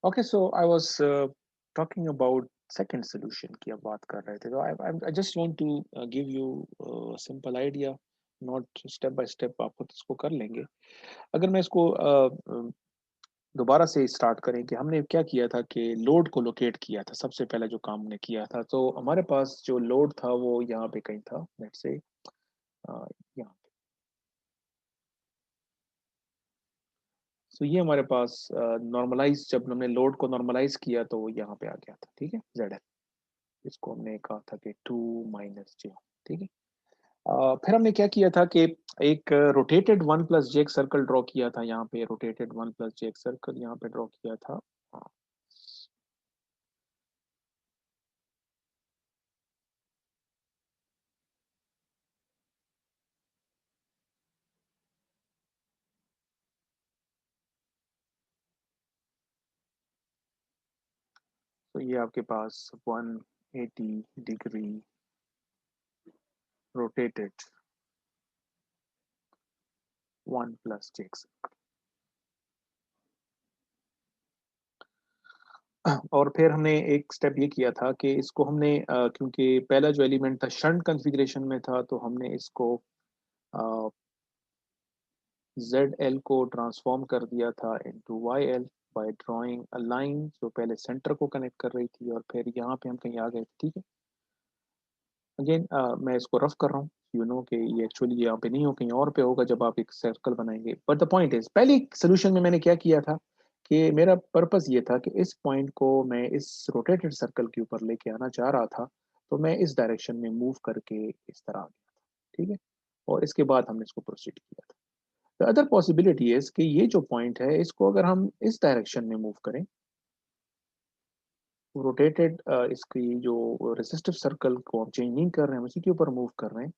Okay, so I was talking about second solution की अब बात कर रहे थे तो I just want to give you a simple idea, not step by step आप खुद इसको कर लेंगे। अगर मैं इसको दोबारा से स्टार्ट करें कि हमने क्या किया था कि लोड को लोकेट किया था। सबसे पहला जो काम हमने किया था तो हमारे पास जो लोड था वो यहाँ पे कहीं था, लेट्स से यहाँ। तो ये हमारे पास नॉर्मलाइज, जब हमने लोड को नॉर्मलाइज किया तो वो यहाँ पे आ गया था, ठीक है, जेड। इसको हमने कहा था कि 2 - j, ठीक है। फिर हमने क्या किया था कि एक रोटेटेड 1 + j सर्कल ड्रॉ किया था। यहाँ पे रोटेटेड 1 + j सर्कल यहाँ पे ड्रॉ किया था। हाँ, तो ये आपके पास 180 डिग्री रोटेटेड 1 + j। और फिर हमने एक स्टेप ये किया था कि इसको हमने क्योंकि पहला जो एलिमेंट था शंट कॉन्फ़िगरेशन में था तो हमने इसको ZL को ट्रांसफॉर्म कर दिया था into YL by drawing a line जो पहले सेंटर को कनेक्ट कर रही थी और फिर यहाँ पे हम कहीं आ गए थे, ठीक है। अगेन मैं इसको रफ कर रहा हूँ, यू नो कि ये एक्चुअली यहाँ पे नहीं हो, कहीं और पे होगा जब आप एक सर्कल बनाएंगे। बट द पॉइंट इज, पहले सोल्यूशन में मैंने क्या किया था कि मेरा पर्पस ये था कि इस पॉइंट को मैं इस रोटेटेड सर्कल के ऊपर लेके आना चाह रहा था। तो मैं इस डायरेक्शन में मूव करके इस तरह आ गया था, ठीक है। और इसके बाद हमने इसको प्रोसीड किया था। द अदर पॉसिबिलिटी इज कि ये जो पॉइंट है इसको अगर हम इस डायरेक्शन में मूव करें, रोटेटेड इसकी जो रेसिस्टिव सर्कल को हम चेंज नहीं कर रहे हैं, उसी के ऊपर मूव कर रहे हैं,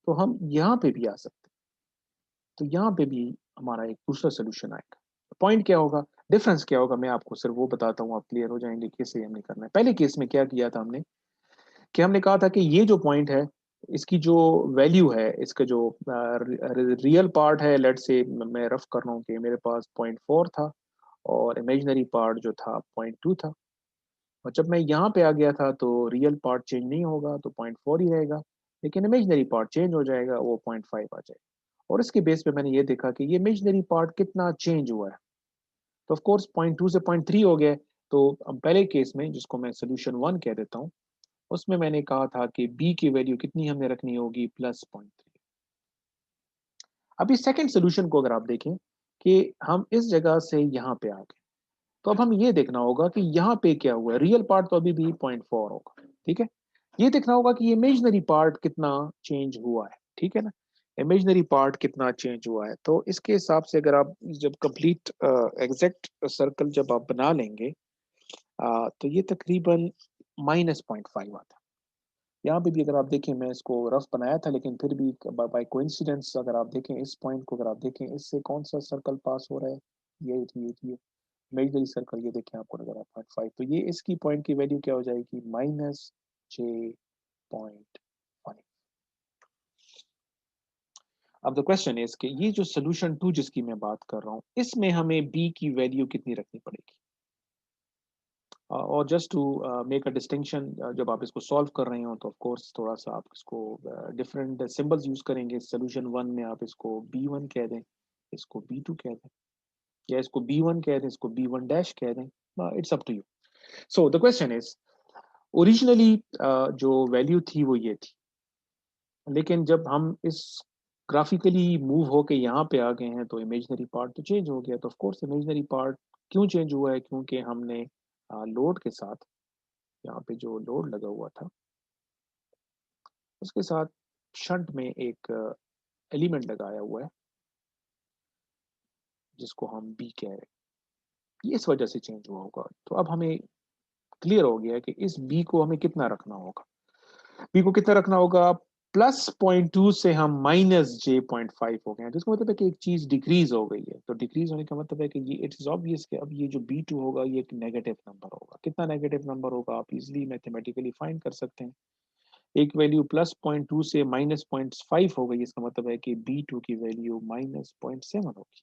तो हम यहाँ पे भी आ सकते हैं। तो यहाँ पे भी हमारा एक दूसरा सोल्यूशन आएगा। पॉइंट क्या होगा, डिफरेंस क्या होगा, मैं आपको सिर्फ वो बताता हूँ, आप क्लियर हो जाएंगे कैसे हमने करना है। पहले केस में क्या किया था हमने कि हमने कहा था कि ये जो पॉइंट है इसकी जो वैल्यू है, इसका जो रियल पार्ट है, लेट से मैं रफ कर रहा हूँ कि मेरे पास 0.4 था और इमेजिनरी पार्ट जो था 0.2 था। और जब मैं यहाँ पे आ गया था तो रियल पार्ट चेंज नहीं होगा तो 0.4 ही रहेगा, लेकिन इमेजिनरी पार्ट चेंज हो जाएगा, वो 0.5 आ जाएगा। और इसके बेस पे मैंने ये देखा कि ये इमेजिनरी पार्ट कितना चेंज हुआ है। तो ऑफ कोर्स 0.2 से 0.3 हो गया। तो अब पहले केस में जिसको मैं सोल्यूशन 1 कह देता हूँ, उसमें मैंने कहा था कि बी की वैल्यू कितनी हमें रखनी होगी, +0.3। अभी सेकंड सोल्यूशन को अगर आप देखें कि हम इस जगह से यहाँ पे आ गए, तो अब हम ये देखना होगा कि यहाँ पे क्या हुआ है। रियल पार्ट तो अभी भी 0.4 होगा, ठीक है। ये देखना होगा कि इमेजिनरी पार्ट कितना चेंज हुआ है, ठीक है ना। इमेजिनरी पार्ट कितना चेंज हुआ है, तो इसके हिसाब से अगर आप जब कंप्लीट एग्जैक्ट सर्कल जब आप बना लेंगे, तो ये तकरीबन -0.5 आता है। यहाँ पे भी अगर आप देखें, मैं इसको रफ बनाया था लेकिन फिर भी बाय कोइंसिडेंस अगर आप देखें इस पॉइंट को, अगर आप देखें इससे कौन सा सर्कल पास हो रहा है, ये इमेजिनरी सर्कल, ये देखें आपको नजर आ 0.5। तो ये इसकी पॉइंट की वैल्यू क्या हो जाएगी, -j.5। अब द क्वेश्चन इज कि ये जो सोल्यूशन 2 जिसकी मैं बात कर रहा हूँ, इसमें हमें बी की वैल्यू कितनी रखनी पड़ेगी। और just to make a distinction, जब आप इसको सॉल्व कर रहे हो तो ऑफ कोर्स थोड़ा सा आप इसको डिफरेंट सिंबल्स यूज करेंगे। सोल्यूशन 1 में आप इसको B1 कह दें, इसको B2 कह दें, या इसको B1 कह दें, इसको B1 डैश कह दें। It's up to you. So the question is, originally जो वैल्यू थी वो ये थी, लेकिन जब हम इस ग्राफिकली मूव होके यहाँ पे आ गए हैं तो इमेजिनरी पार्ट तो चेंज हो गया। तो ऑफ कोर्स इमेजिनरी पार्ट क्यों चेंज हुआ है, क्योंकि हमने लोड के साथ, यहाँ पे जो लोड लगा हुआ था उसके साथ शंट में एक एलिमेंट लगाया हुआ है जिसको हम बी कह रहे हैं, ये इस वजह से चेंज हुआ होगा। तो अब हमें क्लियर हो गया कि इस बी को हमें कितना रखना होगा। बी को कितना रखना होगा, +0.2 से हम -j.5 हो गए हैं, जिसका मतलब है कि एक चीज डिक्रीज हो गई है। तो डिक्रीज होने का मतलब है कि ये इट इज ऑब्वियस कि अब ये जो B2 होगा ये एक नेगेटिव नंबर होगा। कितना नेगेटिव नंबर होगा आप इजिली मैथमेटिकली फाइंड कर सकते हैं। एक वैल्यू +0.2 से -0.5 हो गई, इसका मतलब है कि B2 की वैल्यू -0.7 होगी।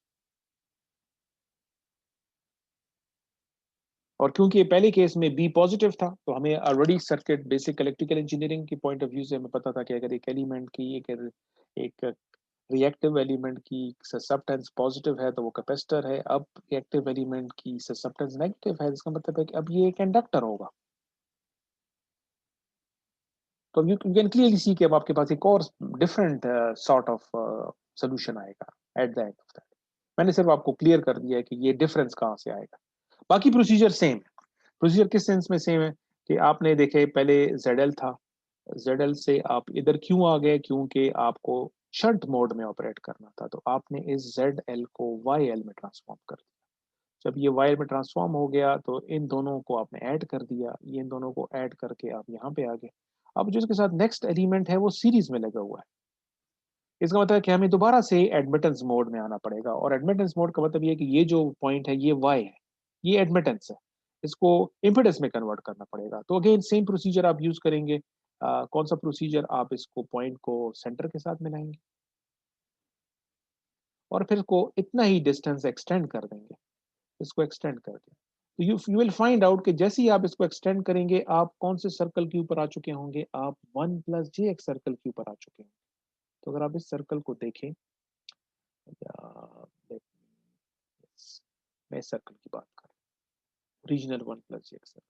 और क्योंकि पहले केस में बी पॉजिटिव था तो हमें already circuit basic electrical engineering की पॉइंट ऑफ व्यू से हमें पता था कि अगर एक एलिमेंट की एक रिएक्टिव एलिमेंट की ससेप्टेंस पॉजिटिव है तो वो कैपेसिटर है। अब रिएक्टिव एलिमेंट की ससेप्टेंस नेगेटिव है, इसका मतलब है कि अब ये एक इंडक्टर होगा। तो यू कैन क्लियरली सी कि अब आपके पास एक और डिफरेंट सॉर्ट ऑफ सोल्यूशन आएगा eight the end of that. मैंने सिर्फ आपको क्लियर कर दिया है कि ये डिफरेंस कहाँ से आएगा। बाकी प्रोसीजर सेम है। प्रोसीजर किस सेंस में सेम है कि आपने देखे पहले ZL था, ZL से आप इधर क्यों आ गए, क्योंकि आपको शंट मोड में ऑपरेट करना था, तो आपने इस ZL को YL में ट्रांसफॉर्म कर दिया। जब ये YL में ट्रांसफॉर्म हो गया तो इन दोनों को आपने ऐड कर दिया, ये इन दोनों को ऐड करके आप यहाँ पे आ गए। अब जो इसके साथ नेक्स्ट एलिमेंट है वो सीरीज में लगा हुआ है। इसका मतलब है कि हमें दोबारा से एडमिटेंस मोड में आना पड़ेगा, और एडमिटेंस मोड का मतलब ये है कि ये जो पॉइंट है ये Y है, ये एडमिटेंस है, इसको इम्पीडेंस में कन्वर्ट करना पड़ेगा। तो अगेन सेम प्रोसीजर आप यूज करेंगे। कौन सा प्रोसीजर? आप इसको पॉइंट को सेंटर के साथ मिलाएंगे और फिर को इतना ही डिस्टेंस एक्सटेंड कर देंगे, इसको एक्सटेंड करके। तो यू विल फाइंड आउट कि जैसे ही आप इसको एक्सटेंड करेंगे आप कौन से सर्कल के ऊपर आ चुके होंगे, आप 1 + jx सर्कल के ऊपर आ चुके होंगे। तो अगर आप इस सर्कल को देखें, मैं सर्कल की बात कर रहा हूँ, रीजनल 1 + jx सर्कल,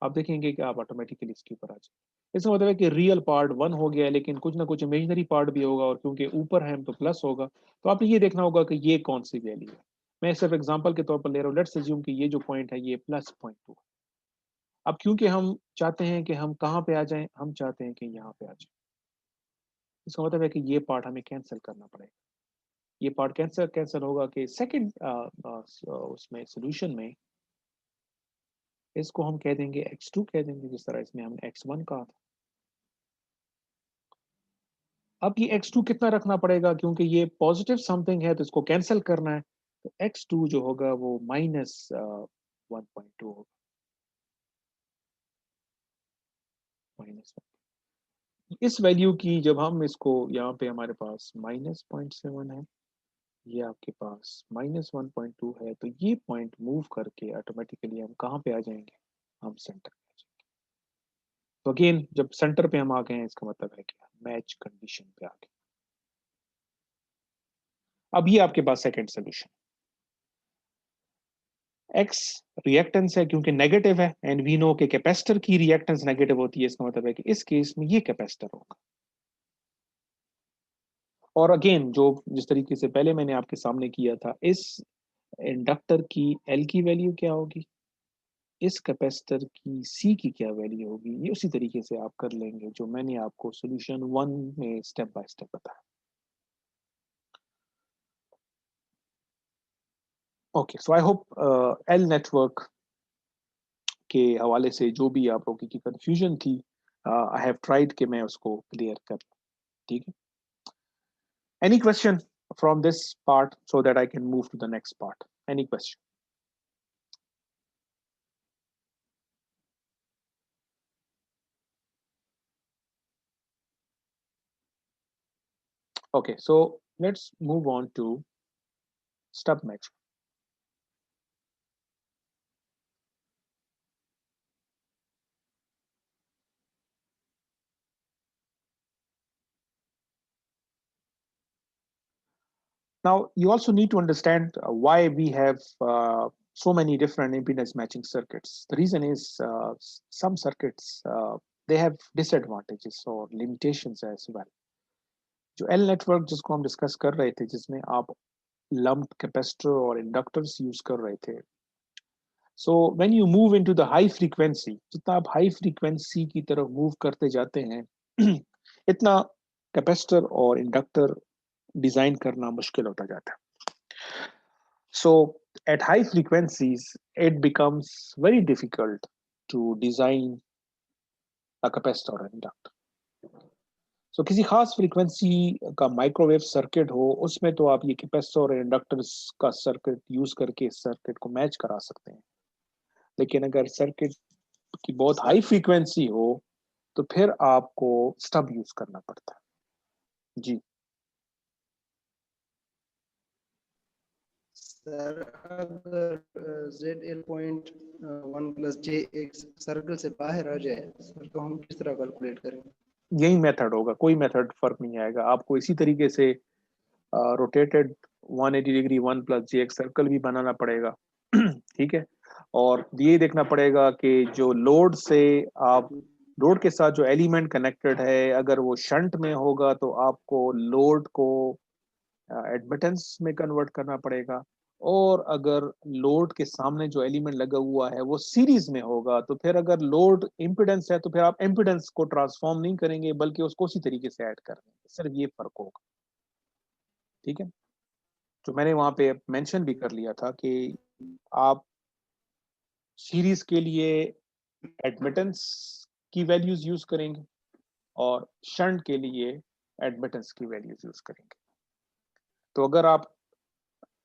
आप देखेंगे कि आप ऑटोमेटिकली इसके ऊपर आ जाए। इसका मतलब है कि रियल पार्ट 1 हो गया, लेकिन कुछ ना कुछ इमेजिनरी पार्ट भी होगा, और क्योंकि ऊपर है तो प्लस होगा। तो आपने ये देखना होगा कि ये कौन सी वैल्यू है। मैं सिर्फ एग्जांपल के तौर पर ले रहा हूँ। लेट्स अज्यूम कि ये जो पॉइंट है ये +0.2। अब क्योंकि हम चाहते हैं कि हम कहाँ पे आ जाएं, हम चाहते हैं कि यहाँ पे आ जाए। इसका मतलब है कि ये पार्ट हमें कैंसिल करना पड़ेगा। ये पार्ट कैंसिल कैंसिल होगा कि सेकंड उसमें सोल्यूशन में इसको हम कह देंगे x2 कह देंगे, जिस तरह इसमें हमने x1 कहा था। अब ये x2 कितना रखना पड़ेगा, क्योंकि ये पॉजिटिव समथिंग है तो इसको कैंसिल करना है। तो x2 जो होगा वो -1.2 होगा, -1। इस वैल्यू की जब हम इसको, यहाँ पे हमारे पास -0.7 है, ये आपके पास -1.2 है, तो ये पॉइंट मूव करके ऑटोमेटिकली हम कहाँ पे आ जाएंगे, हम सेंटर पे आ जाएंगे। तो अगेन जब सेंटर पे हम आ गए हैं, इसका मतलब है कि मैच कंडीशन पे आ गए। अब ये आपके पास सेकंड सोल्यूशन, एक्स रिएक्टेंस है क्योंकि नेगेटिव है, एंड वी नो के कैपेसिटर की रिएक्टेंस नेगेटिव होती है। इसका मतलब है कि इस केस में ये कैपेसिटर होगा। और अगेन जो जिस तरीके से पहले मैंने आपके सामने किया था, इस इंडक्टर की एल की वैल्यू क्या होगी, इस कैपेसिटर की सी की क्या वैल्यू होगी, ये उसी तरीके से आप कर लेंगे जो मैंने आपको सॉल्यूशन 1 में स्टेप बाय स्टेप बताया। Okay, so I hope L network के हवाले से जो भी आप लोगों की कंफ्यूजन थी, आई हैव ट्राइड कि मैं उसको क्लियर कर। ठीक है, any question from this part so that I can move to the next part? Any question? Okay, so let's move on to stub match. Now, you also need to understand why we have so many different impedance matching circuits. The reason is some circuits, they have disadvantages or limitations as well. जो L network जिसको हम discuss कर रहे थे, जिसमें आप lump capacitor और inductors use कर रहे थे, so when you move into the high frequency, जितना आप हाई फ्रीक्वेंसी की तरफ मूव करते जाते हैं इतना कैपेसिटर और इंडक्टर डिजाइन करना मुश्किल होता जाता है। So at high frequencies, it becomes very difficult to design a capacitor or inductor. So किसी खास फ्रीक्वेंसी का माइक्रोवेव सर्किट हो, उसमें तो आप ये कैपेसिटर और इंडक्टर्स का सर्किट यूज करके इस सर्किट को मैच करा सकते हैं। लेकिन अगर सर्किट की बहुत हाई फ्रीक्वेंसी हो तो फिर आपको स्टब यूज करना पड़ता है। जी सर अगर ZL point 1 plus JX circle से बाहर आ जाए सर तो हम किस तरह कैलकुलेट करेंगे? यही मेथड होगा, कोई मेथड फर्क नहीं आएगा। आपको इसी तरीके से rotated 180 degree 1 plus JX circle भी बनाना पड़ेगा। ठीक है, और ये देखना पड़ेगा कि जो लोड से आप, लोड के साथ जो एलिमेंट कनेक्टेड है, अगर वो शंट में होगा तो आपको लोड को एडमिटेंस में कन्वर्ट करना पड़ेगा, और अगर लोड के सामने जो एलिमेंट लगा हुआ है वो सीरीज में होगा तो फिर अगर लोड इम्पिडेंस है तो फिर आप इम्पिडेंस को ट्रांसफॉर्म नहीं करेंगे बल्कि उसको उसी तरीके से ऐड करेंगे। सिर्फ ये फर्क होगा। ठीक है, जो मैंने वहां पे मेंशन भी कर लिया था कि आप सीरीज के लिए एडमिटेंस की वैल्यूज यूज करेंगे और शंट के लिए एडमिटेंस की वैल्यूज यूज करेंगे। तो अगर आप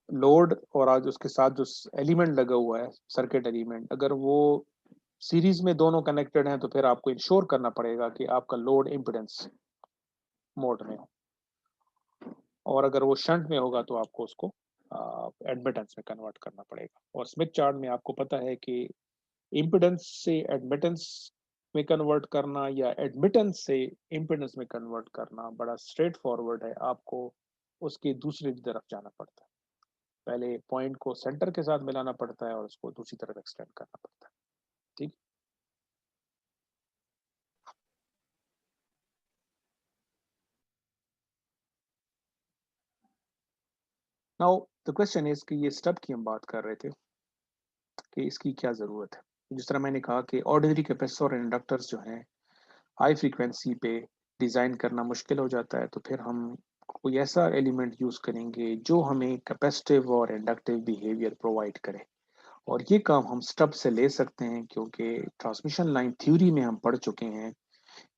लोड और आज उसके साथ जो एलिमेंट लगा हुआ है, सर्किट एलिमेंट, अगर वो सीरीज में दोनों कनेक्टेड हैं तो फिर आपको इंश्योर करना पड़ेगा कि आपका लोड इम्पिडेंस मोड में हो, और अगर वो शंट में होगा तो आपको उसको एडमिटेंस में कन्वर्ट करना पड़ेगा। और स्मिथ चार्ट में आपको पता है कि इम्पिडेंस से एडमिटेंस में कन्वर्ट करना या एडमिटेंस से इम्पिडेंस में कन्वर्ट करना बड़ा स्ट्रेट फॉरवर्ड है। आपको उसके दूसरी तरफ जाना पड़ता है, पहले पॉइंट को सेंटर के साथ मिलाना पड़ता है और उसको दूसरी तरफ एक्सटेंड करना पड़ता है। ठीक। नाउ द क्वेश्चन इज कि ये स्टब की हम बात कर रहे थे कि इसकी क्या ज़रूरत है। जिस तरह मैंने कहा कि ऑर्डिनरी कैपेसिटर और इंडक्टर्स जो हैं हाई फ्रीक्वेंसी पे डिज़ाइन करना मुश्किल हो जाता है, तो फिर हम कोई ऐसा एलिमेंट यूज़ करेंगे जो हमें कैपेसिटिव और इंडक्टिव बिहेवियर प्रोवाइड करे। और ये काम हम स्टब से ले सकते हैं क्योंकि ट्रांसमिशन लाइन थ्योरी में हम पढ़ चुके हैं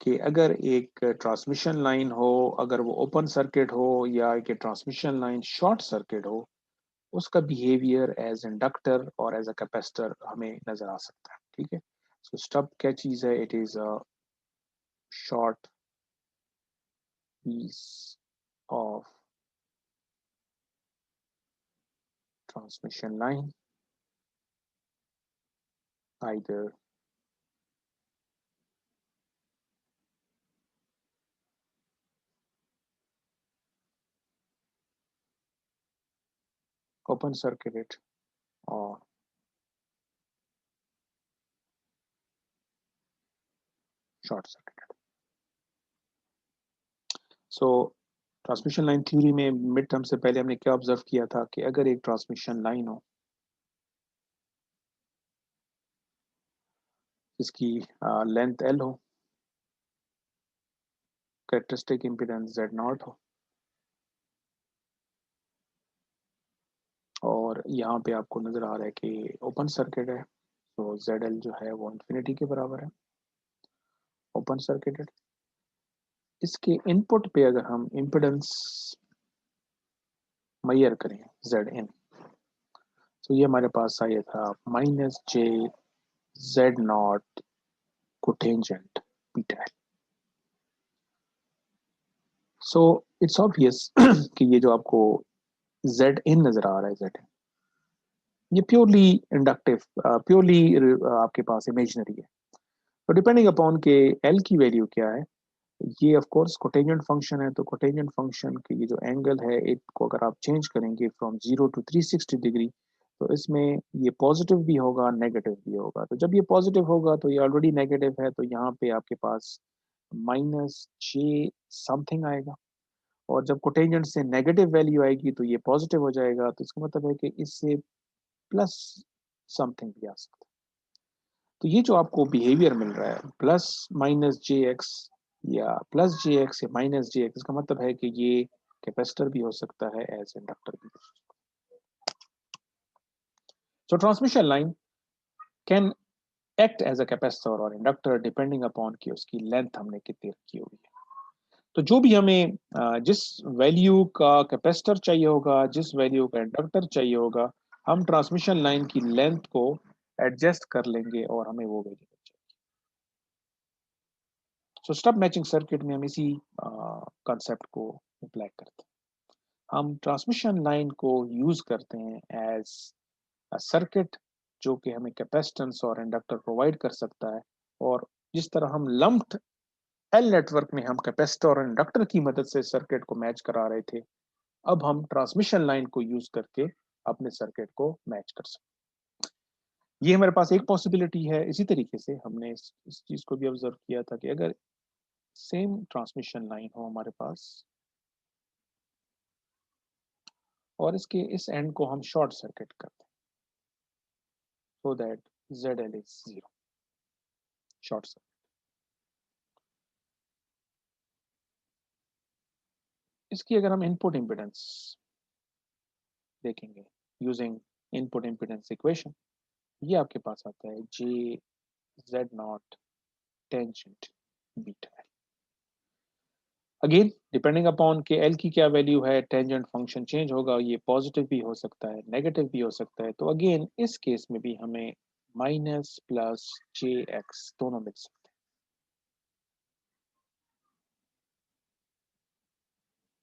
कि अगर एक ट्रांसमिशन लाइन हो, अगर वो ओपन सर्किट हो या एक ट्रांसमिशन लाइन शॉर्ट सर्किट हो, उसका बिहेवियर एज इंडक्टर और एज अ कैपेसिटर हमें नजर आ सकता है। ठीक है, सो स्टब क्या चीज है? It is a short piece of transmission line, either open circuit or short circuit. So transmission line theory में मिड टर्म से पहले हमने क्या ऑब्जर्व किया था कि अगर एक ट्रांसमिशन लाइन हो जिसकी लेंथ एल हो, कैरेक्टरिस्टिक इम्पीडेंस जेड नॉट हो, और यहाँ पे आपको नजर आ रहा है कि ओपन सर्किट है, तो जेड एल जो है वो इंफिनिटी के बराबर है, ओपन सर्किटेड। इसके इनपुट पे अगर हम इम्पीडेंस मैयर करें जेड इन, तो ये हमारे पास आया था -j Z0 cotangent beta L. So it's obvious कि ये जो आपको जेड इन नजर आ रहा है, जेड इन, ये प्योरली इंडक्टिव, प्योरली आपके पास इमेजिनरी है। तो डिपेंडिंग अपॉन के एल की वैल्यू क्या है, ये ऑफ कोर्स कोटेंजेंट फंक्शन है, तो कोटेंजेंट फंक्शन के ये जो एंगल है इसको अगर आप चेंज करेंगे फ्रॉम 0 to 360 डिग्री, तो इसमें ये पॉजिटिव भी होगा नेगेटिव भी होगा। तो जब ये पॉजिटिव होगा तो ये ऑलरेडी नेगेटिव है, तो यहाँ पे आपके पास -j समथिंग आएगा, और जब कोटेंजेंट से नेगेटिव वैल्यू आएगी तो ये पॉजिटिव हो जाएगा, तो इसका मतलब है कि इससे प्लस समथिंग भी आ सकता है। तो ये जो आपको बिहेवियर मिल रहा है +-jx या +jx या -jx, इसका मतलब है कि ये कैपेसिटर भी हो सकता है, एज इंडक्टर भी हो सकता है। So transmission line can act as a capacitor और इंडक्टर डिपेंडिंग अपॉन कि उसकी लेंथ हमने कितनी रखी हुई है। तो जो भी हमें जिस वैल्यू का कैपेसिटर चाहिए होगा, जिस वैल्यू का इंडक्टर चाहिए होगा, हम ट्रांसमिशन लाइन की लेंथ को एडजस्ट कर लेंगे और हमें वो वैल्यू मिल जाएगी। सो स्टब मैचिंग सर्किट में हम इसी कॉन्सेप्ट को अप्लाई करते हैं। हम ट्रांसमिशन लाइन को यूज करते हैं एज अ सर्किट जो कि हमें कैपेसिटेंस और इंडक्टर प्रोवाइड कर सकता है। और जिस तरह हम लम्प्ड एल नेटवर्क में हम कैपेसिटर और इंडक्टर की मदद से सर्किट को मैच करा रहे थे, अब हम ट्रांसमिशन लाइन को यूज करके अपने सर्किट को मैच कर सकते हैं। ये हमारे पास एक पॉसिबिलिटी है। इसी तरीके से हमने इस चीज को भी ऑब्जर्व किया था कि अगर सेम ट्रांसमिशन लाइन हो हमारे पास और इसके इस एंड को हम शॉर्ट सर्किट करते हैं, so that ZL is 0, short circuit. इसकी अगर हम इनपुट इम्पीडेंस देखेंगे यूजिंग इनपुट इम्पीडेंस इक्वेशन, ये आपके पास आता है J Z not tangent beta L। Again depending upon के L की क्या वैल्यू है, टेंजेंट फंक्शन चेंज होगा, ये पॉजिटिव भी हो सकता है, नेगेटिव भी हो सकता है। तो अगेन इस केस में भी हमें माइनस प्लस JX दोनों मिल सकते हैं।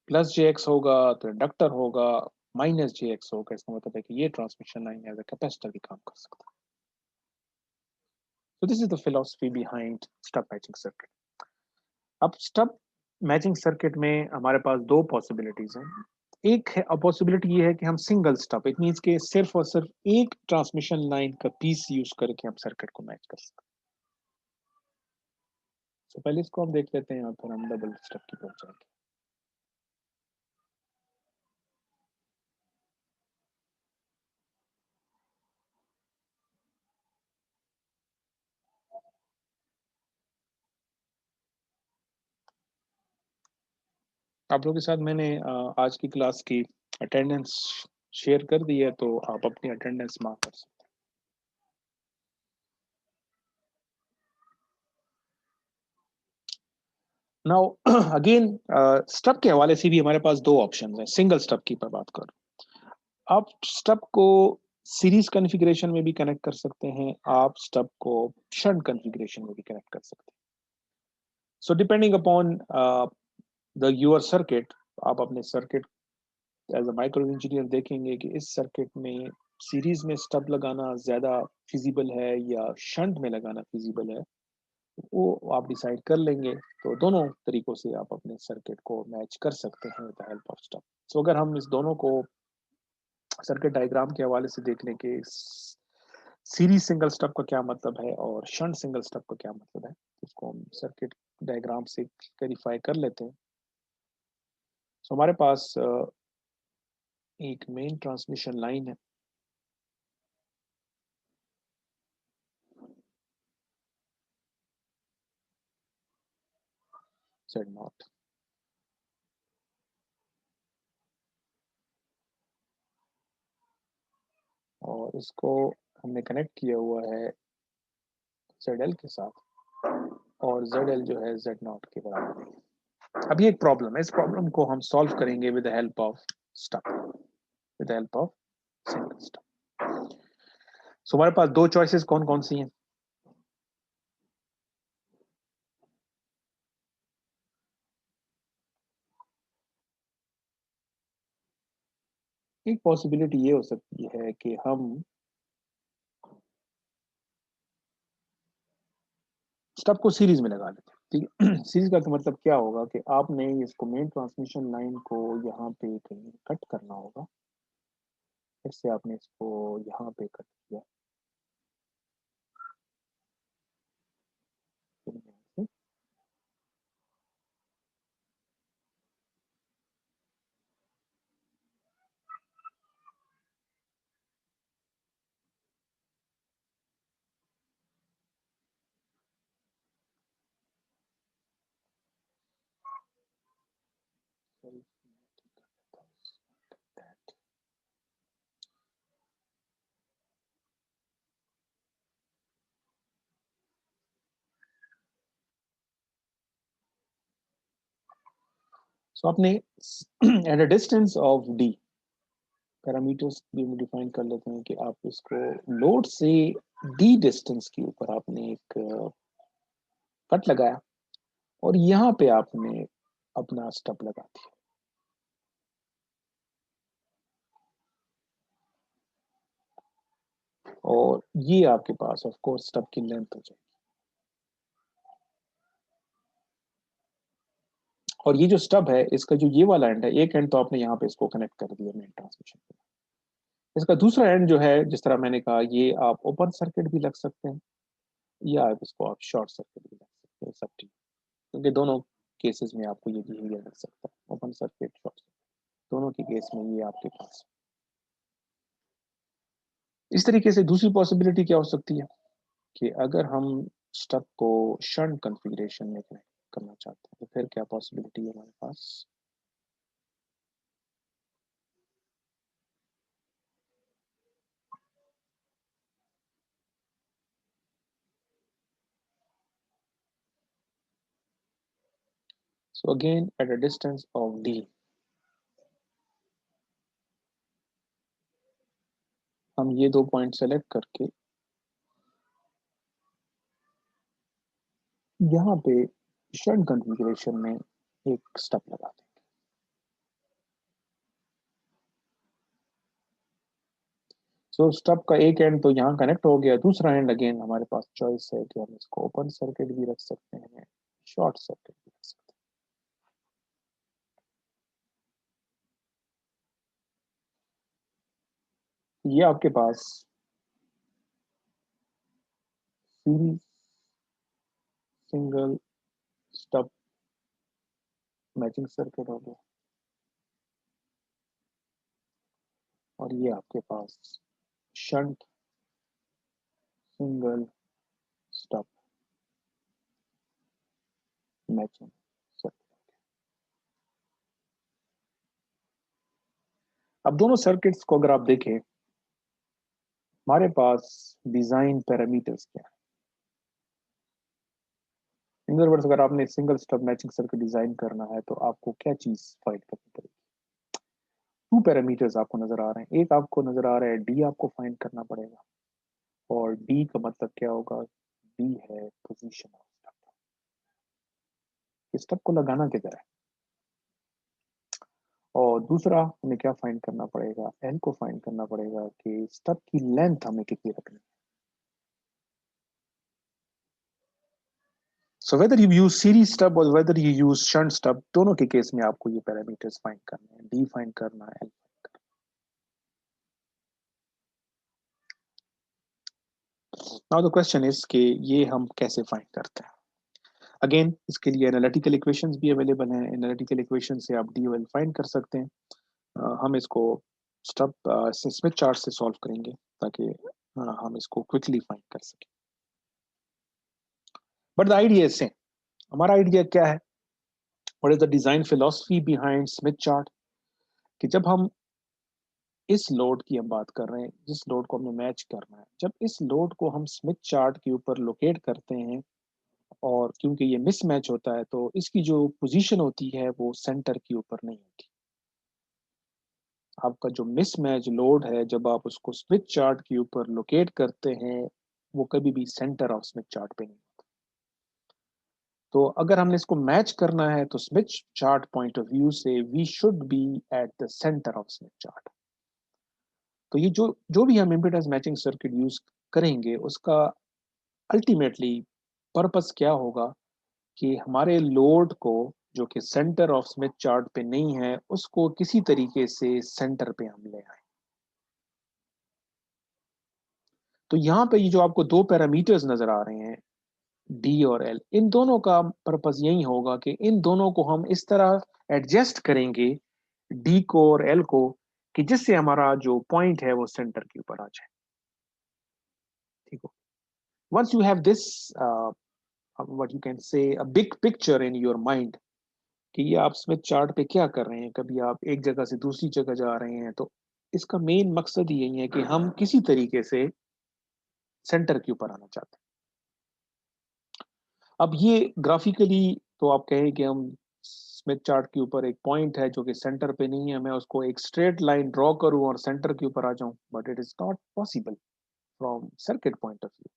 प्लस JX होगा तो इंडक्टर होगा, माइनस JX होगा, इसका मतलब है कि ये transmission line as a capacitor भी काम कर सकता है। So this is the philosophy behind stub matching circuit. अब स्टब मैचिंग सर्किट में हमारे पास दो पॉसिबिलिटीज हैं। एक है पॉसिबिलिटी ये है कि हम सिंगल स्टब, इट मींस के सिर्फ और सिर्फ एक ट्रांसमिशन लाइन का पीस यूज करके हम सर्किट को मैच कर सकते हैं। तो पहले इसको हम देख लेते हैं और फिर हम डबल स्टब की तरफ जाएंगे। आप लोगों के साथ मैंने आज की क्लास की अटेंडेंस शेयर कर दी है, तो आप अपनी अटेंडेंस मार्क कर सकते हैं। नाउ अगेन स्टब के हवाले से भी हमारे पास दो ऑप्शन हैं। सिंगल स्टब की पर बात करो, आप स्टब को सीरीज कॉन्फ़िगरेशन में भी कनेक्ट कर सकते हैं, आप स्टब को शंट कॉन्फ़िगरेशन में भी कनेक्ट कर सकते हैं। So depending upon the your circuit, आप अपने circuit as a micro engineer देखेंगे कि इस सर्किट में सीरीज में स्टब लगाना ज्यादा फिजिबल है या शंट में लगाना फिजिबल है, वो आप डिसाइड कर लेंगे। तो दोनों तरीकों से आप अपने सर्किट को मैच कर सकते हैं with the help of stub. So अगर हम इस दोनों को सर्किट डायग्राम के हवाले से देख लें कि सीरीज सिंगल स्टब का क्या मतलब है और शंट सिंगल स्टब का क्या मतलब है, तो उसको हम सर्किट डायग्राम से क्लैरिफाई कर लेते हैं। सो हमारे पास एक मेन ट्रांसमिशन लाइन है, Z नॉट, और इसको हमने कनेक्ट किया हुआ है ZL के साथ, और ZL जो है Z नॉट के बराबर नहीं है। अभी एक प्रॉब्लम है, इस प्रॉब्लम को हम सॉल्व करेंगे with the help of stub, with the help of single stub. So हमारे पास दो चॉइसेस कौन कौन सी हैं? एक पॉसिबिलिटी ये हो सकती है कि हम स्टब को सीरीज में लगा लेते हैं। ठीक है सीरीज का तो मतलब क्या होगा कि आपने इसको मेन ट्रांसमिशन लाइन को यहाँ पे कहीं कट करना होगा, इससे आपने इसको यहाँ पे कट किया, फिर यहाँ से सो आपने at a distance of d parameters भी डिफाइन कर लेते हैं कि आप इसको लोड से d डिस्टेंस के ऊपर आपने एक कट लगाया और यहाँ पे आपने अपना स्टब लगा दिया। और ये आपके पास ऑफ कोर्स स्टब की लेंथ हो जाएगी। और ये जो स्टब है, इसका जो ये वाला एंड है, एक एंड तो आपने यहाँ पे इसको कनेक्ट कर दिया मेन ट्रांसमिशन पे। इसका दूसरा एंड जो है, जिस तरह मैंने कहा, ये आप ओपन सर्किट भी लग सकते हैं या आप इसको आप शॉर्ट सर्किट भी लग सकते हैं, सब ठीक, क्योंकि दोनों केसेस में आपको ये बिहेवियर लग सकता है, ओपन सर्किट, शॉर्ट सर्किट, दोनों के केस में ये आपके पास। इस तरीके से दूसरी पॉसिबिलिटी क्या हो सकती है कि अगर हम स्टब को शंट कॉन्फ़िगरेशन में कनेक्ट करना चाहते हैं, तो फिर क्या पॉसिबिलिटी है हमारे पास? So again, at a distance of d, हम ये दो पॉइंट सेलेक्ट करके यहाँ पे शंट कॉन्फ़िगरेशन में एक स्टब लगा देंगे। सो स्टब का एक एंड तो यहाँ कनेक्ट हो गया, दूसरा एंड अगेन हमारे पास चॉइस है कि हम इसको ओपन सर्किट भी रख सकते हैं, शॉर्ट सर्किट भी रख सकते हैं। ये आपके पास series single stub matching circuit हो गया, और ये आपके पास shunt single stub matching circuit. अब दोनों सर्किट्स को अगर आप देखें, हमारे पास डिजाइन पैरामीटर्स क्या है? इन अदर वर्ड्स, अगर आपने single stub matching circuit design करना है तो आपको क्या चीज फाइंड करनी पड़ेगी? टू पैरामीटर्स आपको नजर आ रहे हैं। एक आपको नजर आ रहा है डी, आपको फाइंड करना पड़ेगा, और डी का मतलब क्या होगा? डी है पोजीशन ऑफ स्टब, स्टब को लगाना किधर है। और दूसरा हमें क्या फाइंड करना पड़ेगा? एल को फाइंड करना पड़ेगा कि स्टब की लेंथ हमें कितनी रखनी है। So whether you use series stub or whether you use shunt stub, दोनों के केस में आपको ये पैरामीटर्स फाइंड करने हैं, डी फाइंड करना है, L. Now the question is कि ये हम कैसे फाइंड करते हैं? अगेन इसके लिए एनालिटिकल इक्वेशंस भी अवेलेबल हैं। एनालिटिकल इक्वेशन से आप डी एल फाइंड कर सकते हैं। हम इसको स्टब स्मिथ चार्ट से सॉल्व करेंगे ताकि हम इसको क्विकली फाइंड कर सकें। But the idea is same. हमारा आइडिया क्या है? What is the design philosophy behind Smith chart? कि जब हम इस लोड की हम बात कर रहे हैं, जिस लोड को हमें मैच करना है, जब इस लोड को हम स्मिथ चार्ट के ऊपर लोकेट करते हैं, और क्योंकि ये मिसमैच होता है तो इसकी जो पोजीशन होती है वो सेंटर के ऊपर नहीं होती। आपका जो मिसमैच लोड है, जब आप उसको स्मिथ चार्ट के ऊपर लोकेट करते हैं, वो कभी भी सेंटर ऑफ स्मिथ चार्ट पे नहीं होता। तो अगर हमने इसको मैच करना है तो Smith chart point of view से we should be at the centre of Smith chart. तो ये जो जो भी हम इम्पीडेंस मैचिंग सर्किट यूज करेंगे, उसका अल्टीमेटली पर्पस क्या होगा कि हमारे लोड को, जो कि सेंटर ऑफ स्मिथ चार्ट पे नहीं है, उसको किसी तरीके से सेंटर पे हम ले आए। तो यहाँ पे ये जो आपको दो पैरामीटर्स नजर आ रहे हैं, डी और एल, इन दोनों का पर्पस यही होगा कि इन दोनों को हम इस तरह एडजस्ट करेंगे, डी को और एल को, कि जिससे हमारा जो पॉइंट है वो सेंटर के ऊपर आ जाए। ठीक हो? Once you have this what you can say a big picture in your mind कि ये आप स्मिथ चार्ट पे क्या कर रहे हैं, कभी आप एक जगह से दूसरी जगह जा रहे हैं, तो इसका मेन मकसद यही है कि हम किसी तरीके से सेंटर के ऊपर आना चाहते हैं। अब ये ग्राफिकली तो आप कहें कि हम स्मिथ चार्ट के ऊपर एक पॉइंट है जो कि सेंटर पे नहीं है, मैं उसको एक स्ट्रेट लाइन ड्रॉ करूं और सेंटर के ऊपर आ जाऊं, but it is not possible from circuit point of view.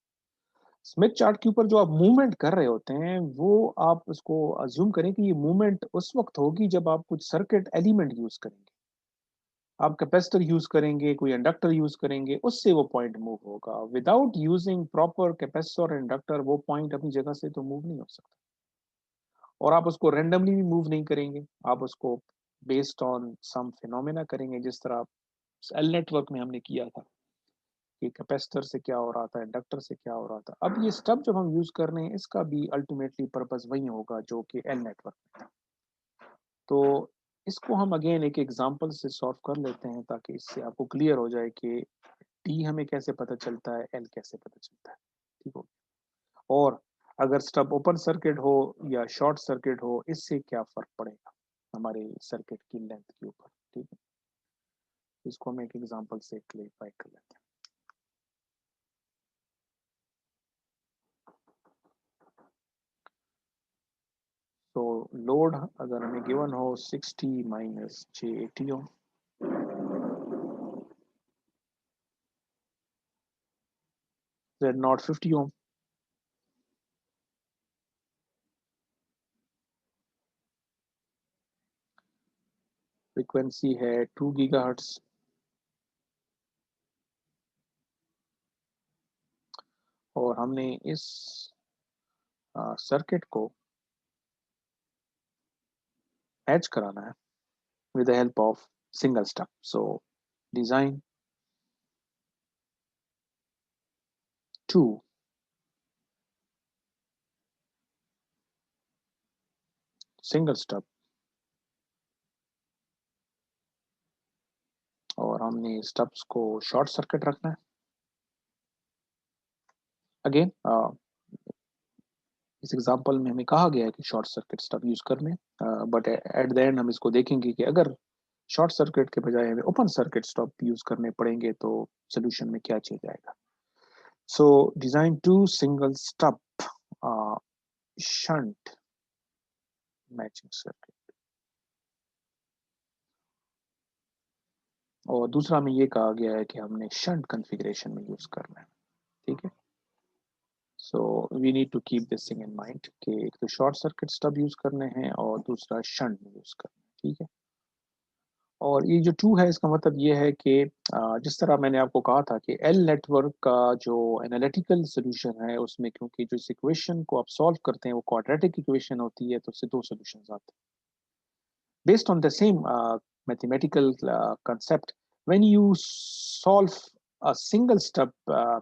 Smith chart के ऊपर जो आप मूवमेंट कर रहे होते हैं, वो आप उसको अज्यूम करें कि ये मूवमेंट उस वक्त होगी जब आप कुछ सर्किट एलिमेंट यूज करेंगे। आप कैपेसिटर यूज करेंगे, कोई इंडक्टर यूज करेंगे, उससे वो पॉइंट मूव होगा। विदाउट यूजिंग प्रॉपर कैपेसिटर और इंडक्टर वो पॉइंट अपनी जगह से तो मूव नहीं हो सकता। और आप उसको रेंडमली भी मूव नहीं करेंगे, आप उसको बेस्ड ऑन सम फिनोमेना करेंगे, जिस तरह सेल नेटवर्क में हमने किया था कि कैपेसिटर से क्या हो रहा था, इंडक्टर से क्या हो रहा था। अब ये स्टब जब हम यूज कर रहे हैं, इसका भी अल्टीमेटली पर्पस वही होगा जो कि एल नेटवर्क में था। तो इसको हम अगेन एक एग्जांपल से सॉल्व कर लेते हैं, ताकि इससे आपको क्लियर हो जाए कि टी हमें कैसे पता चलता है, एल कैसे पता चलता है। ठीक हो, और अगर स्टब ओपन सर्किट हो या शॉर्ट सर्किट हो, इससे क्या फर्क पड़ेगा हमारे सर्किट की लेंथ के ऊपर। ठीक है, इसको हम एक एग्जांपल से क्लेरिफाई कर लेते हैं। तो लोड अगर हमें गिवन हो 60 minus 680 ohm, Z naught 50 ohm, frequency है 2 गीगाहर्ट्ज, और हमने इस सर्किट को मैच कराना है with the help of single step. So design 2 single step, और हमने स्टब्स को शॉर्ट सर्किट रखना है। अगेन इस एग्जांपल में हमें कहा गया है कि शॉर्ट सर्किट स्टब यूज करने, बट एट द एंड हम इसको देखेंगे कि अगर शॉर्ट सर्किट के बजाय हमें ओपन सर्किट स्टब यूज करने पड़ेंगे तो सोल्यूशन में क्या चेंज आएगा। So design 2 single stub shunt matching circuit, और दूसरा में ये कहा गया है कि हमने शंट कॉन्फ़िगरेशन में यूज करना है। ठीक है, so we need to keep this thing in mind कि एक तो शॉर्ट सर्किट स्टब यूज करने हैं और दूसरा शंट में यूज करना है। ठीक है, और ये जो टू है, इसका मतलब ये है कि जिस तरह मैंने आपको कहा था कि एल नेटवर्क का जो एनालिटिकल सोल्यूशन है, उसमें क्योंकि जो इस इक्वेशन को आप सॉल्व करते हैं वो क्वाड्रेटिक इक्वेशन होती है, तो उससे दो सोल्यूशन आते हैं based on the same mathematical concept. When you solve a single step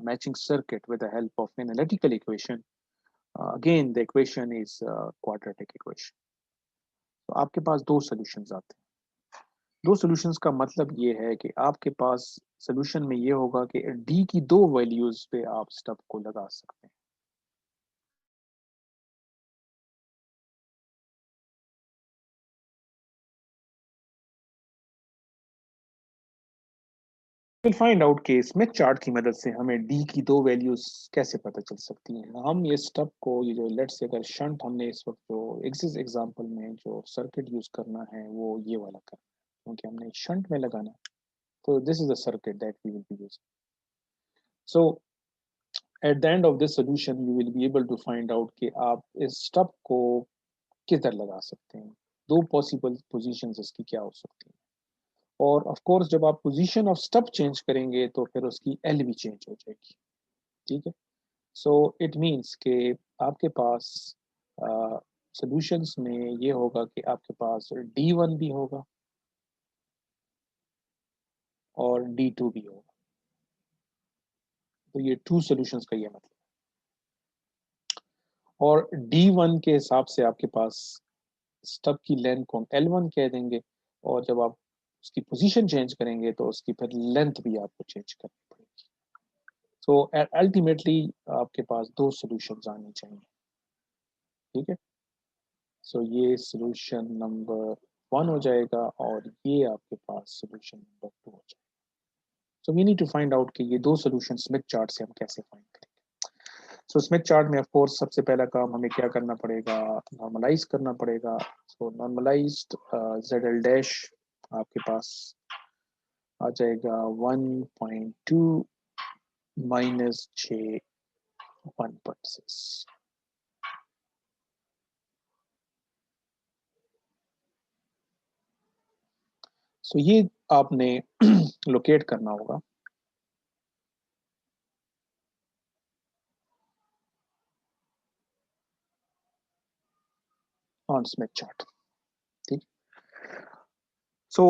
matching circuit with the help of an analytical equation, again the equation is quadratic equation. तो आपके पास दो सॉल्यूशंस आते हैं। दो सॉल्यूशंस का मतलब ये है कि आपके पास सॉल्यूशन में ये होगा कि डी की दो वैल्यूज पे आप स्टब को लगा सकते हैं। विल फाइंड आउट कि स्मिथ चार्ट की मदद से हमें डी की दो वैल्यूज कैसे पता चल सकती हैं। हम ये स्टब को, ये जो लेट्स से अगर शंट हमने इस वक्त जो इस एग्जांपल में जो सर्किट यूज करना है वो ये वाला करना है, क्योंकि हमने शंट में लगाना है। तो this is the circuit that we will be using. So at the end of this solution you will be able to find out कि आप इस स्टब को किधर लगा सकते हैं। दो पॉसिबल पोजीशंस इसकी क्या हो सकती हैं, और ऑफ कोर्स जब आप पोजीशन ऑफ स्टब चेंज करेंगे तो फिर उसकी एल भी चेंज हो जाएगी। ठीक है, सो इट मीन्स कि आपके पास सॉल्यूशंस में ये होगा कि आपके पास D1 भी होगा और D2 भी होगा। तो ये टू सॉल्यूशंस का ये मतलब, और D1 के हिसाब से आपके पास स्टब की लेंथ को हम L1 कह देंगे, और जब आप उसकी पोजीशन चेंज करेंगे तो उसकी फिर लेंथ भी आपको चेंज करनी पड़ेगी। सो अल्टीमेटली आपके पास दो सॉल्यूशंस आने चाहिए। ठीक है, सो ये सॉल्यूशन नंबर 1 हो जाएगा और ये आपके पास सॉल्यूशन नंबर 2 हो जाएगा। So we need to find out कि ये दो सॉल्यूशन स्मिथ चार्ट से हम कैसे फाइंड करेंगे। सो स्मिथ चार्ट में ऑफ कोर्स सबसे पहला काम हमें क्या करना पड़ेगा, नॉर्मलाइज करना पड़ेगा। सो नॉर्मलाइज्ड ZL डैश आपके पास आ जाएगा 1.2 माइनस 6 1.6। सो ये आपने लोकेट करना होगा। ऑन स्मिथ चार्ट, ठीक। So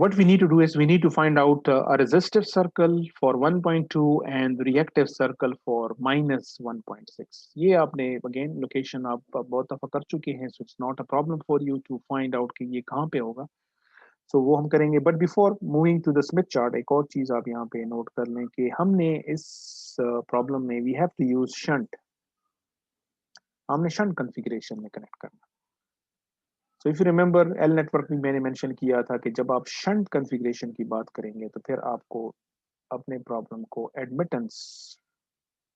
what we need to do is we need to find out a resistive circle for 1.2 and the reactive circle for -1.6. ये आपने again location आप बहुत दफा कर चुके हैं, so it's not a problem for you to find out कि ये कहाँ पे होगा। So वो हम करेंगे, but before moving to the Smith chart एक और चीज आप यहाँ पे नोट कर लें कि हमने इस प्रॉब्लम में we have to use shunt, हमने शंट कॉन्फ़िगरेशन में कनेक्ट करना। So if you remember L network में मैंने मेंशन किया था कि जब आप शंट कॉन्फ़िगरेशन की बात करेंगे तो फिर आपको अपने प्रॉब्लम को एडमिटेंस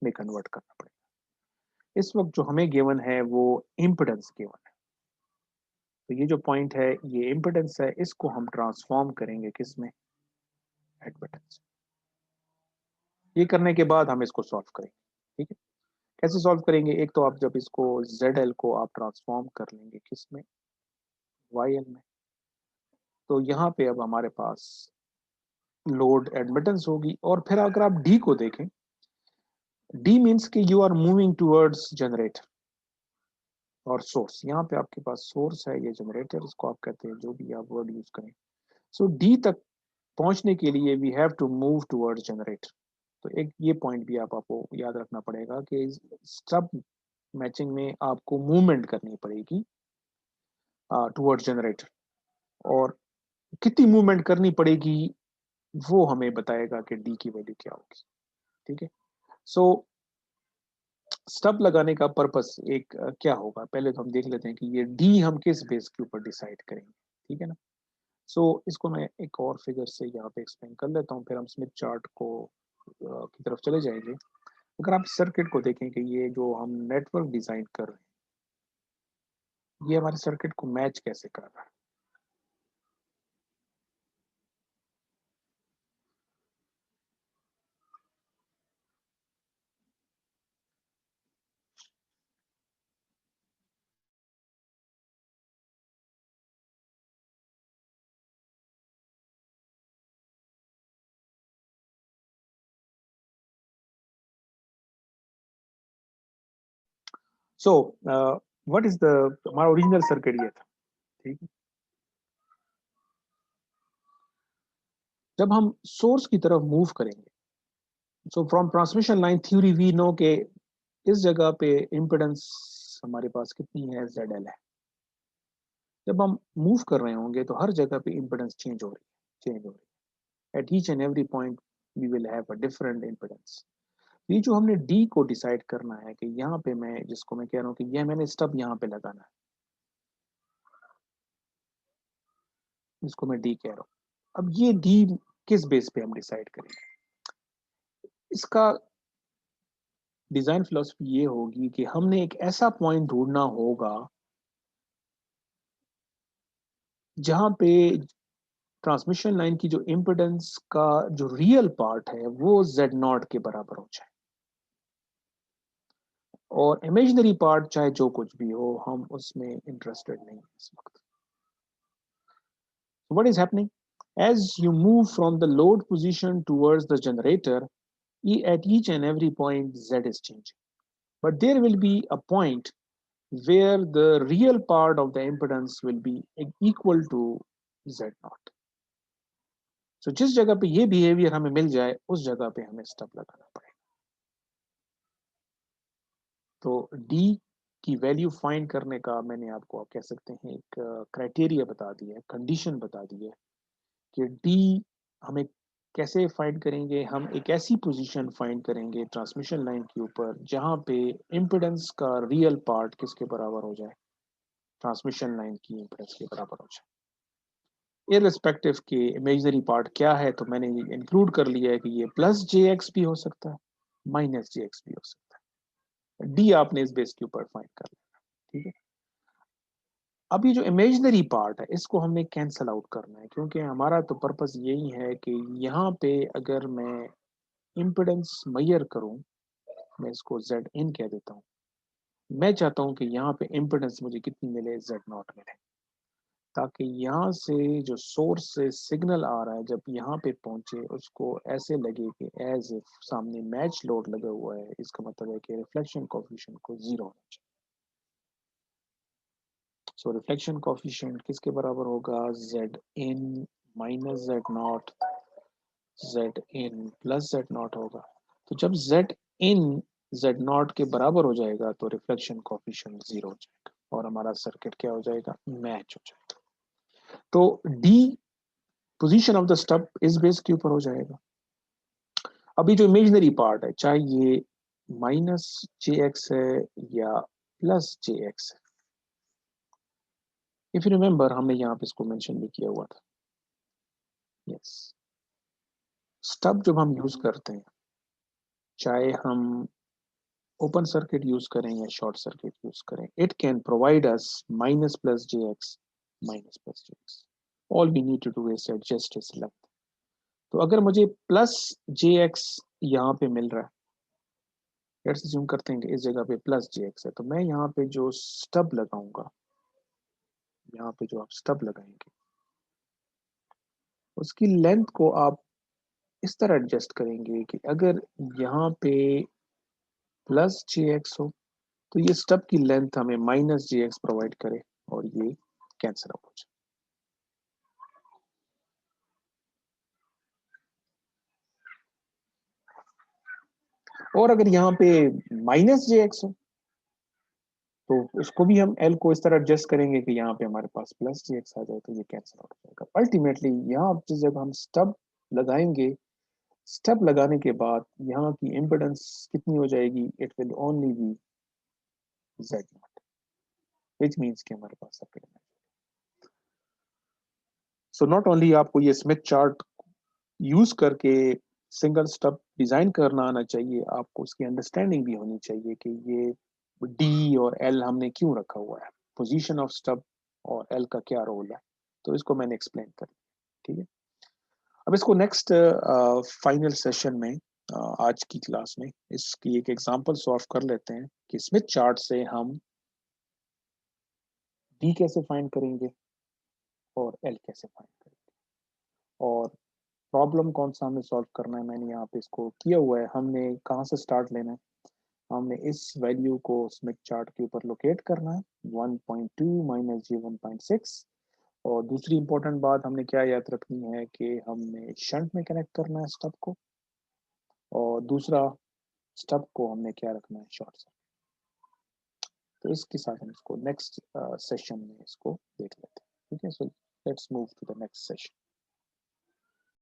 में कन्वर्ट करना पड़ेगा। इस वक्त जो हमें गिवन है वो इम्पिडेंस गिवन है, तो ये जो पॉइंट है ये इम्पिडेंस है, इसको हम ट्रांसफॉर्म करेंगे किस में, एडमिटेंस। ये करने के बाद हम इसको सॉल्व करेंगे, ठीक है। कैसे सॉल्व करेंगे, एक तो आप जब इसको ZL को आप ट्रांसफॉर्म कर लेंगे किस में, YL में, तो यहाँ पे अब हमारे पास लोड एडमिटेंस होगी। और फिर अगर आप डी को देखें, डी मीन्स कि you are moving towards generator और सोर्स। यहाँ पे आपके पास सोर्स है, ये जनरेटर इसको आप कहते हैं, जो भी आप वर्ड यूज करें। सो डी तक पहुंचने के लिए we have to move towards generator. तो एक ये पॉइंट भी आपको याद रखना पड़ेगा कि स्टब मैचिंग में आपको मूवमेंट करनी पड़ेगी टूवर्ड्स जनरेटर, और कितनी मूवमेंट करनी पड़ेगी वो हमें बताएगा कि डी की वैल्यू क्या होगी, ठीक है। सो स्टब लगाने का पर्पस एक क्या होगा, पहले तो हम देख लेते हैं कि ये डी हम किस बेस के ऊपर डिसाइड करेंगे, ठीक है ना। सो इसको मैं एक और फिगर से यहाँ पे एक्सप्लेन कर लेता हूँ, फिर हम स्मिथ चार्ट को की तरफ चले जाएंगे। अगर आप सर्किट को देखें कि ये जो हम नेटवर्क डिजाइन कर रहे हैं, ये हमारे सर्किट को मैच कैसे कर रहा है। सो व्हाट इज द, हमारा ओरिजिनल सर्किट ये था, ठीक है। जब हम सोर्स की तरफ मूव करेंगे, so from transmission line theory we know के इस जगह पे इम्पिडेंस हमारे पास कितनी है, ZL है। जब हम मूव कर रहे होंगे तो हर जगह पे इम्पिडेंस चेंज हो रही है। At each and every point we will have a different impedance. ये जो हमने डी को डिसाइड करना है कि यहाँ पे मैं जिसको मैं कह रहा हूँ कि यह मैंने स्टब यहाँ पे लगाना है, जिसको मैं डी कह रहा हूँ। अब ये डी किस बेस पे हम डिसाइड करेंगे, इसका डिजाइन फिलोसफी ये होगी कि हमने एक ऐसा पॉइंट ढूंढना होगा जहां पे ट्रांसमिशन लाइन की जो इम्पिडेंस का जो रियल पार्ट है वो Z0 के बराबर हो जाए, और इमेजिनरी पार्ट चाहे जो कुछ भी हो हम उसमें इंटरेस्टेड नहीं है इस वक्त। So what is happening? As you move from the load position towards the generator, at each and every point Z is changing. But there will be a point where the real part of the impedance will be equal to Z0. So जिस जगह पे ये behaviour हमें मिल जाए उस जगह पे हमें स्टब लगाना पड़ेगा। तो D की वैल्यू फाइंड करने का मैंने आपको, आप कह सकते हैं, एक क्राइटेरिया बता दिया है, कंडीशन बता दी है कि डी हमें कैसे फाइंड करेंगे। हम एक ऐसी पोजीशन फाइंड करेंगे ट्रांसमिशन लाइन के ऊपर जहां पे इम्पिडेंस का रियल पार्ट किसके बराबर हो जाए, ट्रांसमिशन लाइन की इम्पिडेंस के बराबर हो जाए। इररिस्पेक्टिव के इमेजिनरी पार्ट क्या है, तो मैंने इंक्लूड कर लिया है कि ये +jx भी हो सकता है, -jx भी हो सकता है। डी आपने इस बेस के ऊपर फाइंड कर लेना, ठीक है। अब ये जो इमेजिनरी पार्ट है इसको हमने कैंसल आउट करना है, क्योंकि हमारा तो पर्पस यही है कि यहाँ पे अगर मैं इम्पिडेंस मेजर करूं, मैं इसको Zin कह देता हूँ, मैं चाहता हूँ कि यहाँ पे इम्पिडेंस मुझे कितनी मिले, Z0 मिले। ताकि यहाँ से जो सोर्स से सिग्नल आ रहा है जब यहाँ पे पहुंचे उसको ऐसे लगे कि एज इफ सामने मैच लोड लगा हुआ है। इसका मतलब है कि रिफ्लेक्शन कोफिशिएंट को 0 होना चाहिए। सो रिफ्लेक्शन कोफिशिएंट किसके बराबर होगा? Z in minus Z not Z in plus Z not होगा। तो जब Z in Z नॉट के बराबर हो जाएगा तो रिफ्लेक्शन कोफिशिएंट 0 हो जाएगा और हमारा सर्किट क्या हो जाएगा? मैच हो जाएगा। तो D position of the stub इस बेस के ऊपर हो जाएगा। अभी जो इमेजिनरी पार्ट है, चाहे ये माइनस JX है या प्लस JX है, इफ यू रिमेंबर हमने यहाँ पे इसको मेंशन भी किया हुआ था। यस, स्टब जब हम यूज करते हैं, चाहे हम ओपन सर्किट यूज करें या शॉर्ट सर्किट यूज करें, it can provide us minus plus JX minus plus JX। All we need to do is adjust its length. तो अगर मुझे प्लस JX यहाँ पे मिल रहा है, लेट्स अज्यूम करते हैं कि इस जगह पे प्लस JX है, तो मैं यहाँ पे जो स्टब लगाऊंगा, यहाँ पे जो आप स्टब लगाएंगे उसकी लेंथ को आप इस तरह एडजस्ट करेंगे कि अगर यहाँ पे प्लस JX हो तो ये स्टब की लेंथ हमें माइनस JX प्रोवाइड करे और ये कैंसिल आउट हो जाए। और अगर यहाँ पे माइनस JX हो तो उसको भी हम L को इस तरह एडजस्ट करेंगे कि यहाँ पे हमारे पास प्लस JX आ जाए तो ये कैंसिल आउट हो जाएगा। अल्टीमेटली यहाँ जिस जगह हम स्टब लगाएंगे, स्टब लगाने के बाद यहाँ की इम्पिडेंस कितनी हो जाएगी? It will only be Z naught, which means कि हमारे पास सर्किट में। सो नॉट ओनली आपको ये स्मिथ चार्ट यूज करके सिंगल स्टब डिजाइन करना आना चाहिए, आपको उसकी अंडरस्टैंडिंग भी होनी चाहिए कि ये डी और एल हमने क्यों रखा हुआ है, पोजीशन ऑफ स्टब और एल का क्या रोल है। तो इसको मैंने एक्सप्लेन कर दिया। ठीक है, अब इसको नेक्स्ट फाइनल सेशन में आज की क्लास में इसकी एक एग्जांपल सॉल्व कर लेते हैं कि स्मिथ चार्ट से हम डी कैसे फाइंड करेंगे और एल कैसे फाइंड करेंगे और प्रॉब्लम कौन सा हमें सॉल्व करना है। मैंने यहाँ पे इसको किया हुआ है, हमने कहाँ से स्टार्ट लेना है, हमने इस वैल्यू को स्मिथ चार्ट के ऊपर लोकेट करना है 1.2 माइनस जी 1.6। और दूसरी इंपॉर्टेंट बात हमने क्या याद रखनी है कि हमने शंट में कनेक्ट करना है स्टब को, और दूसरा स्टब को हमने क्या रखना है? Short circuit. तो इसके साथ हम इसको नेक्स्ट सेशन में इसको देख लेते हैं। ठीक है, so let's move to the next session.